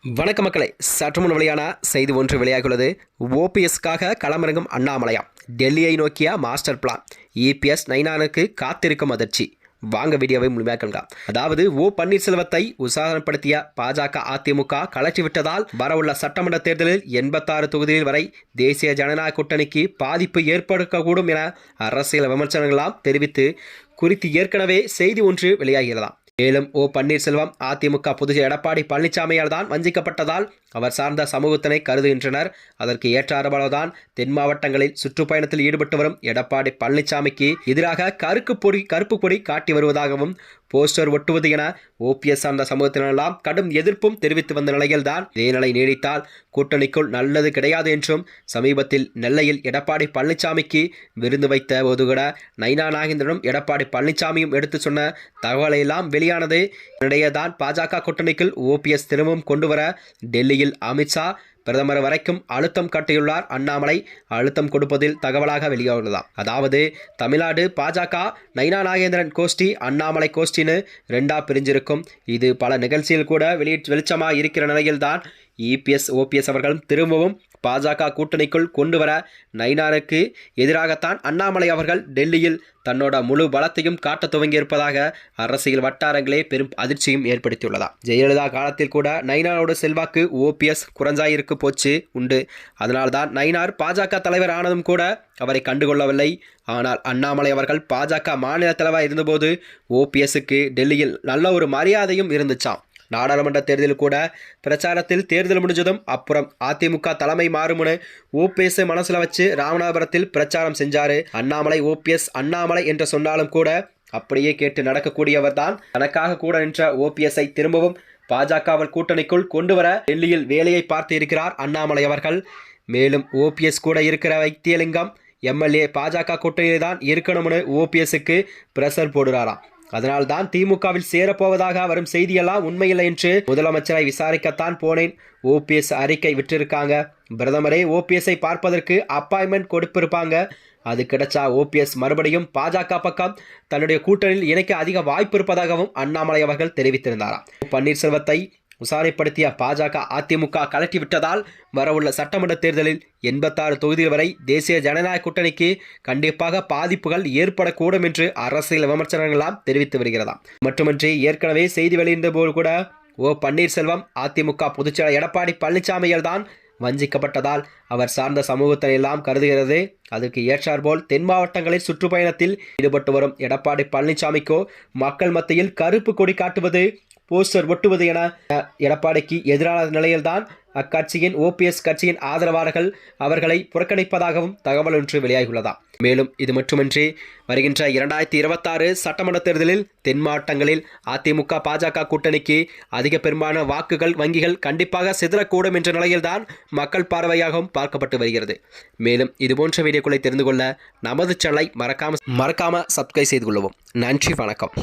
வணக்க மக்களை, சற்று முன் வெளியான செய்தி ஒன்று வெளியாகியுள்ளது. ஓபிஎஸ்க்காக களமிறங்கும் அண்ணாமலையாம். டெல்லியை நோக்கிய மாஸ்டர் பிளான். இபிஎஸ் நைனானுக்கு காத்திருக்கும் அதிர்ச்சி. வாங்க வீடியோவை முழுமையாக காண்க. அதாவது பன்னீர்செல்வத்தை உசாதனப்படுத்திய பாஜக அதிமுக கலற்றிவிட்டதால் வரவுள்ள சட்டமன்ற தேர்தலில் 86 தொகுதியில் வரை தேசிய ஜனநாயக கூட்டணிக்கு பாதிப்பு ஏற்படக்கூடும் என அரசியல் விமர்சனங்களாம் தெரிவித்து குறித்து ஏற்கனவே செய்தி ஒன்று வெளியாகிறதாம். மேலும் பன்னீர்செல்வம் அதிமுக பொதுச் எடப்பாடி பழனிசாமியால் தான் வஞ்சிக்கப்பட்டதால் அவர் சார்ந்த சமூகத்தினை கருதுகின்றனர். அதற்கு ஏற்றாறுபோலதான் தென் மாவட்டங்களில் சுற்றுப்பயணத்தில் ஈடுபட்டு வரும் எடப்பாடி பழனிசாமிக்கு எதிராக கருப்பு பொடி காட்டி வருவதாகவும் போஸ்டர் ஒட்டுவது என ஓபிஎஸ் சார்ந்த சமூகத்தினரெல்லாம் கடும் எதிர்ப்பும் தெரிவித்து வந்த நிலையில்தான் இதே நிலை நீடித்தால் கூட்டணிக்குள் நல்லது கிடையாது என்றும் சமீபத்தில் நெல்லையில் எடப்பாடி பழனிசாமிக்கு விருந்து வைத்த போது கூட நைனா நாகேந்திரனும் எடப்பாடி பழனிசாமியும் எடுத்து சொன்ன தகவலையெல்லாம் வெளியானது. இடையேதான் பாஜக கூட்டணிக்குள் ஓபிஎஸ் திரும்பவும் கொண்டு வர டெல்லியில் அமித்ஷா பிரதமர் வரைக்கும் அழுத்தம் காட்டியுள்ளார். அண்ணாமலை அழுத்தம் கொடுப்பதில் தகவலாக வெளியாகியுள்ளதாம். அதாவது தமிழ்நாடு பாஜக நைனா நாகேந்திரன் கோஷ்டி அண்ணாமலை கோஷ்டின்னு ரெண்டா பிரிஞ்சிருக்கும். இது பல நிகழ்ச்சியில் கூட வெளிச்சமாக இருக்கிற நிலையில்தான் இபிஎஸ் ஓபிஎஸ் அவர்களும் திரும்பவும் பாஜக கூட்டணிக்குள் கொண்டு வர நைனாருக்கு எதிராகத்தான் அண்ணாமலை அவர்கள் டெல்லியில் தன்னோட முழு பலத்தையும் காட்ட துவங்கியிருப்பதாக அரசியல் வட்டாரங்களே பெரும் அதிர்ச்சியும் ஏற்படுத்தியுள்ளதா. ஜெயலலிதா காலத்தில் கூட நைனாரோட செல்வாக்கு ஓபிஎஸ் குறைஞ்சாயிருக்கு போச்சு உண்டு. அதனால்தான் நைனார் பாஜக தலைவர் ஆனதும் கூட அவரை கண்டுகொள்ளவில்லை. ஆனால் அண்ணாமலை அவர்கள் பாஜக மாநில தலைவராக இருந்தபோது ஓபிஎஸ்க்கு டெல்லியில் நல்ல ஒரு மரியாதையும் இருந்துச்சாம். நாடாளுமன்ற தேர்தலில் கூட பிரச்சாரத்தில் தேர்தல் முடிஞ்சதும் அப்புறம் அதிமுக தலைமை மாறுமுன்னு ஓபிஎஸ் மனசுல வச்சு ராமநாதபுரத்தில் பிரச்சாரம் செஞ்சாரு. அண்ணாமலை ஓபிஎஸ் அண்ணாமலை என்று சொன்னாலும் கூட அப்படியே கேட்டு நடக்கக்கூடியவர் தான். தனக்காக கூட நின்ற ஓபிஎஸ்ஐ திரும்பவும் பாஜகவில் கூட்டணிக்குள் கொண்டு வர டெல்லியில் வேலையை பார்த்து இருக்கிறார் அண்ணாமலை அவர்கள். மேலும் ஓபிஎஸ் கூட இருக்கிற வைத்தியலிங்கம் எம்எல்ஏ பாஜக கூட்டணியில் தான் இருக்கணும்னு ஓபிஎஸ்க்கு பிரஷர் போடுறாராம். அதனால் தான் திமுகவில் சேரப்போவதாக வரும் செய்தியெல்லாம் உண்மையில்லை என்று முதலமைச்சரை விசாரிக்கத்தான் போனேன். ஓபிஎஸ் அறிக்கை விட்டிருக்காங்க. பிரதமரே ஓபிஎஸ்ஐ பார்ப்பதற்கு அப்பாயின்மெண்ட் கொடுப்பிருப்பாங்க. அது கிடைச்சா ஓபிஎஸ் மறுபடியும் பாஜக பக்கம் தன்னுடைய கூட்டணியில் இணைக்க அதிக வாய்ப்பு இருப்பதாகவும் அண்ணாமலை அவர்கள் தெரிவித்திருந்தாராம். பன்னீர்செல்வத்தை உசாரிப்படுத்திய பாஜக அதிமுக கலட்டிவிட்டதால் வரவுள்ள சட்டமன்ற தேர்தலில் 86 தொகுதிகள் வரை தேசிய ஜனநாயக கூட்டணிக்கு கண்டிப்பாக பாதிப்புகள் ஏற்படக்கூடும் என்று அரசியல் விமர்சனங்களாம் தெரிவித்து வருகிறதாம். மட்டுமின்றி ஏற்கனவே செய்தி வெளியிட்ட போது கூட பன்னீர்செல்வம் அதிமுக பொதுச்செயலாளர் எடப்பாடி பழனிசாமியால் தான் வஞ்சிக்கப்பட்டதால் அவர் சார்ந்த சமூகத்தை எல்லாம் கருதுகிறது. அதற்கு ஏற்றாற்போல் தென் மாவட்டங்களில் சுற்றுப்பயணத்தில் ஈடுபட்டு வரும் எடப்பாடி பழனிசாமிக்கோ மக்கள் மத்தியில் கருப்பு கொடி காட்டுவது போஸ்டர் ஒட்டுவது என எடப்பாடிக்கு எதிரான நிலையில்தான் அக்கட்சியின் ஓபிஎஸ் கட்சியின் ஆதரவாளர்கள் அவர்களை புறக்கணிப்பதாகவும் தகவல் ஒன்று வெளியாகியுள்ளதாம். மேலும் இது மட்டுமின்றி வருகின்ற 2026 சட்டமன்ற தேர்தலில் தென் மாவட்டங்களில் அதிமுக பாஜக கூட்டணிக்கு அதிக பெரும்பாலான வாக்குகள் வங்கிகள் கண்டிப்பாக சிதறக்கூடும் என்ற நிலையில்தான் மக்கள் பார்வையாகவும் பார்க்கப்பட்டு வருகிறது. மேலும் இதுபோன்ற வீடியோக்களை தெரிந்து கொள்ள நமது சேனலை மறக்காம சப்ஸ்கிரைப் செய்து கொள்ளவும். நன்றி, வணக்கம்.